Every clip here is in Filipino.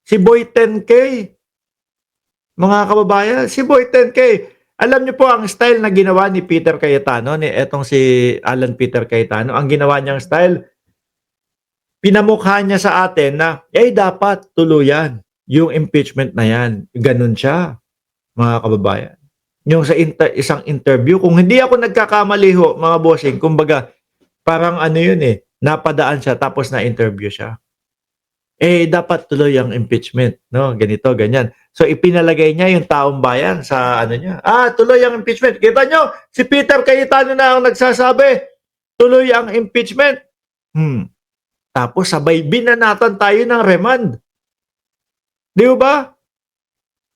Si Boy 10K, mga kababayan, si Boy 10K. Alam niyo po ang style na ginawa ni Peter Cayetano, ni etong si Alan Peter Cayetano, ang ginawa niyang style, pinamukha niya sa atin na, dapat tuluyan yung impeachment na yan. Ganun siya, mga kababayan. Yung sa isang interview, kung hindi ako nagkakamali ho, mga bossing, kumbaga, parang ano yun napadaan siya tapos na-interview siya. Dapat tuloy ang impeachment, no? Ganito, ganyan. So, ipinalagay niya yung taong bayan sa ano niya. Tuloy ang impeachment. Kita nyo, si Peter Cayetano na ang nagsasabi, tuloy ang impeachment. Tapos sabay binanatan tayo ng remand. Di ba?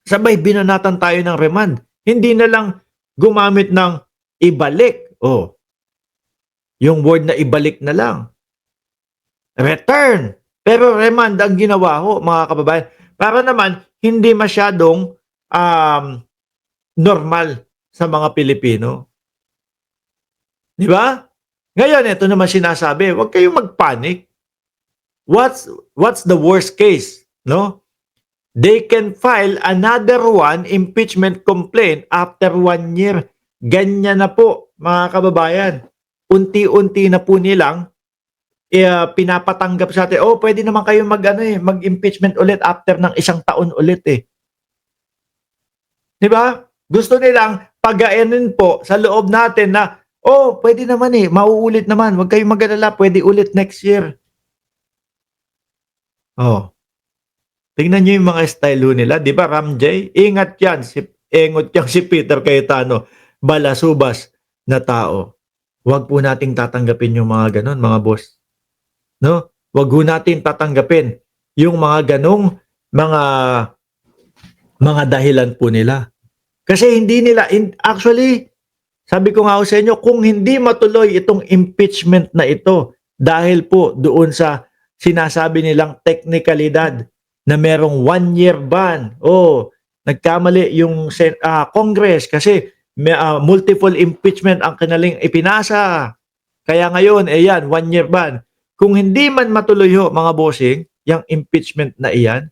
Sabay binanatan tayo ng remand. Hindi na lang gumamit ng ibalik. Yung word na ibalik na lang. Return. Pero remand ang ginawa ho, mga kababayan. Para naman, hindi masyadong normal sa mga Pilipino. Di ba? Ngayon, ito naman sinasabi, huwag kayong magpanik. What's the worst case? No? They can file another impeachment complaint after 1 year. Ganyan na po, mga kababayan. Unti-unti na po nilang pinapatanggap sa atin, pwede naman kayo mag-impeachment ulit after ng 1 taon ulit . Di ba? Gusto nilang pagayanin po sa loob natin na, pwede naman mauulit naman. Huwag kayong mag-alala, pwede ulit next year. Tingnan nyo yung mga style nila. Di ba, Ram J? Ingat yan. Engot yang si Peter Cayetano. Balasubas na tao. Huwag po nating tatanggapin yung mga ganon, mga boss. No? Wag ho natin tatanggapin yung mga ganong mga dahilan po nila. Kasi hindi nila actually, sabi ko nga sa inyo, kung hindi matuloy itong impeachment na ito dahil po doon sa sinasabi nilang teknikalidad na merong 1 year ban. Nagkamali yung Congress kasi multiple impeachment ang kanilang ipinasa. Kaya ngayon, 1 year ban. Kung hindi man matuloy ho, mga bossing, yung impeachment na iyan,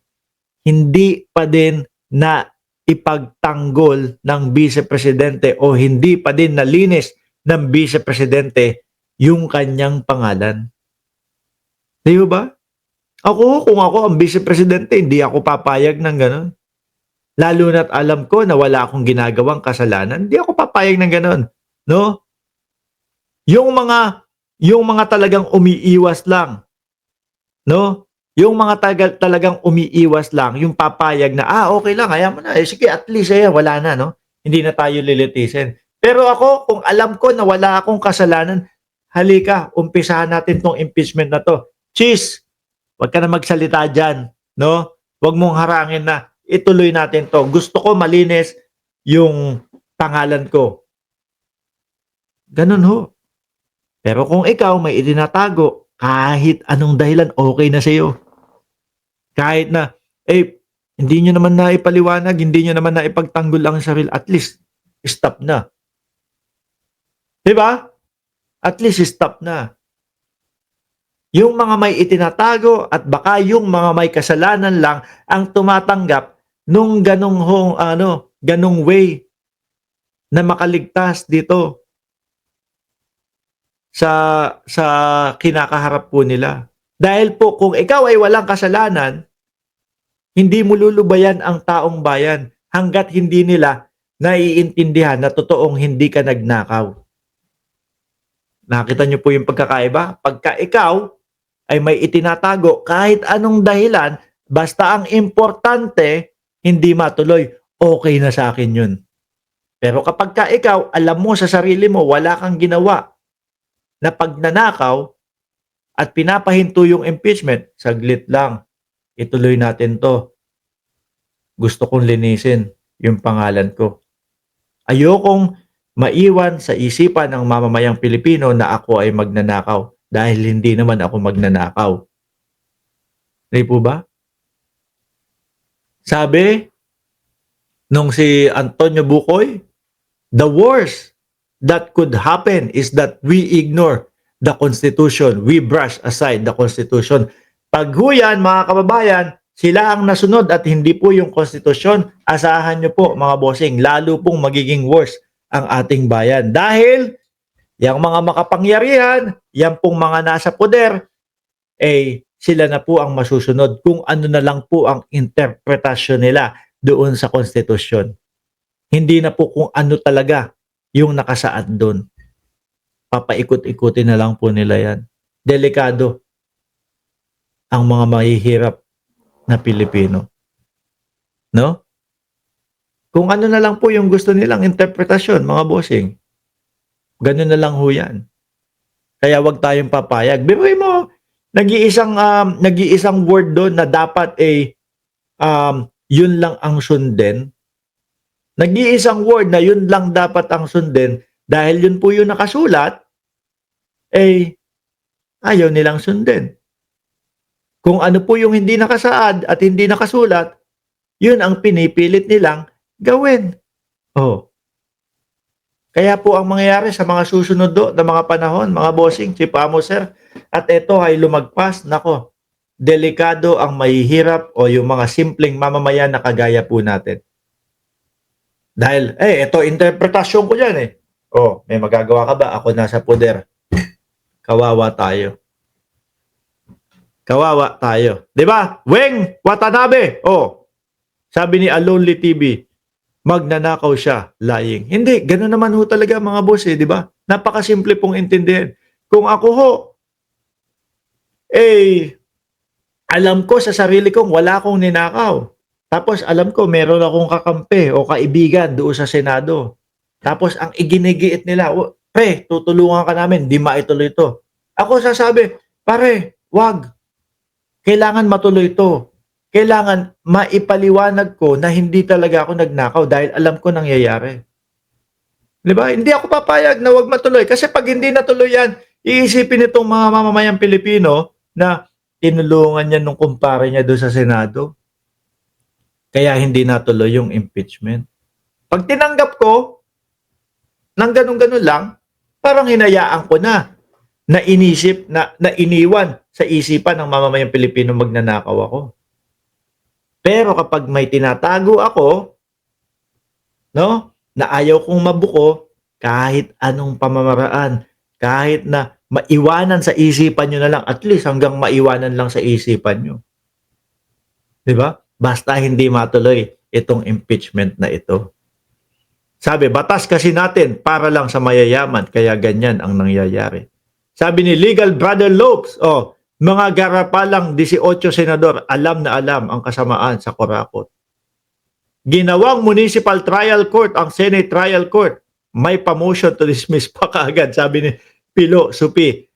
hindi pa din na ipagtanggol ng vice-presidente o hindi pa din nalinis ng vice-presidente yung kanyang pangalan. Di ba? Kung ako ang vice-presidente, hindi ako papayag ng ganon. Lalo na't alam ko na wala akong ginagawang kasalanan, hindi ako papayag ng ganon. No? Yung mga talagang umiiwas lang, no? Yung mga talagang umiiwas lang, yung papayag na, okay lang, ayaw mo na. Sige, at least, wala na, no? Hindi na tayo lilitisin. Pero ako, kung alam ko na wala akong kasalanan, halika, umpisahan natin tong impeachment na to. Cheese, wag ka na magsalita dyan, no? Wag mong harangin na, ituloy natin to. Gusto ko malinis yung pangalan ko. Ganun ho. Pero kung ikaw may itinatago, kahit anong dahilan, okay na sa'yo. Kahit na, hindi nyo naman na ipaliwanag, hindi nyo naman na ipagtanggol ang sarili, at least, stop na. Diba? At least, stop na. Yung mga may itinatago at baka yung mga may kasalanan lang ang tumatanggap nung ganong way na makaligtas dito sa kinakaharap po nila. Dahil po kung ikaw ay walang kasalanan, hindi mo lulubayan ang taong bayan hanggat hindi nila naiintindihan na totoong hindi ka nagnakaw. Nakita niyo po yung pagkakaiba? Pagka ikaw ay may itinatago kahit anong dahilan, basta ang importante hindi matuloy, okay na sa akin yun. Pero kapag ka ikaw, alam mo sa sarili mo, wala kang ginawa na pagnanakaw at pinapahinto yung impeachment, saglit lang, ituloy natin to. Gusto kong linisin yung pangalan ko. Ayokong maiwan sa isipan ng mamamayang Pilipino na ako ay magnanakaw dahil hindi naman ako magnanakaw. Di po ba? Sabi nung si Antonio Bucoy, the worst that could happen is that we ignore the Constitution. We brush aside the Constitution. Pag huyan, mga kababayan, sila ang nasunod at hindi po yung konstitusyon, asahan nyo po mga bossing, lalo pong magiging worse ang ating bayan. Dahil yung mga makapangyarihan, yan pong mga nasa poder, sila na po ang masusunod kung ano na lang po ang interpretasyon nila doon sa konstitusyon. Hindi na po kung ano talaga yung nakasaad doon. Papaikot-ikutin na lang po nila yan. Delikado ang mga mahihirap na Pilipino. No? Kung ano na lang po yung gusto nilang interpretasyon, mga bossing. Ganun na lang ho yan. Kaya wag tayong papayag. Biruin mo, nag-iisang word doon na dapat yun lang ang sundin. Nag-iisang word na yun lang dapat ang sundin dahil yun po yung nakasulat, ayaw nilang sundin. Kung ano po yung hindi nakasaad at hindi nakasulat, yun ang pinipilit nilang gawin. Oh. Kaya po ang mangyayari sa mga susunod na mga panahon, mga bossing, Chief Amo Sir, at ito ay lumagpas, nako, delikado ang mahihirap o yung mga simpleng mamamayan na kagaya po natin. Dahil, ito, interpretasyon ko yan eh. Oh, may magagawa ka ba? Ako nasa poder. Kawawa tayo. Kawawa tayo. 'Di ba? Weng Watanabe. Oh. Sabi ni Alonly TV, magnanakaw siya, lying. Hindi, ganoon naman ho talaga mga boss 'di ba? Napakasimple pong intindihin. Kung ako ho alam ko sa sarili kong wala akong ninakaw. Tapos alam ko meron akong kakampi o kaibigan doon sa Senado. Tapos ang iginigiit nila, pre, tutulungan ka namin, di maituloy ito. Ako sasabi, pare, wag. Kailangan matuloy ito. Kailangan maipaliwanag ko na hindi talaga ako nagnakaw dahil alam ko nangyayari. Di ba? Hindi ako papayag na wag matuloy. Kasi pag hindi natuloy yan, iisipin itong mga mamamayang Pilipino na tinulungan niya nung kumpare niya doon sa Senado. Kaya hindi natuloy yung impeachment. Pag tinanggap ko, nang ganun-ganun lang, parang hinayaan ko na inisip, na iniwan sa isipan ng mamamayang Pilipino magnanakaw ako. Pero kapag may tinatago ako, no, na ayaw kong mabuko, kahit anong pamamaraan, kahit na maiwanan sa isipan nyo na lang, at least hanggang maiwanan lang sa isipan nyo. Diba? Basta hindi matuloy itong impeachment na ito. Sabi, batas kasi natin para lang sa mayayaman, kaya ganyan ang nangyayari. Sabi ni Legal Brother Lopes, mga garapalang 18 senador, alam na alam ang kasamaan sa kurakot. Ginawang municipal trial court ang Senate trial court. May pa-motion to dismiss pa kaagad, sabi ni Pilo Supi.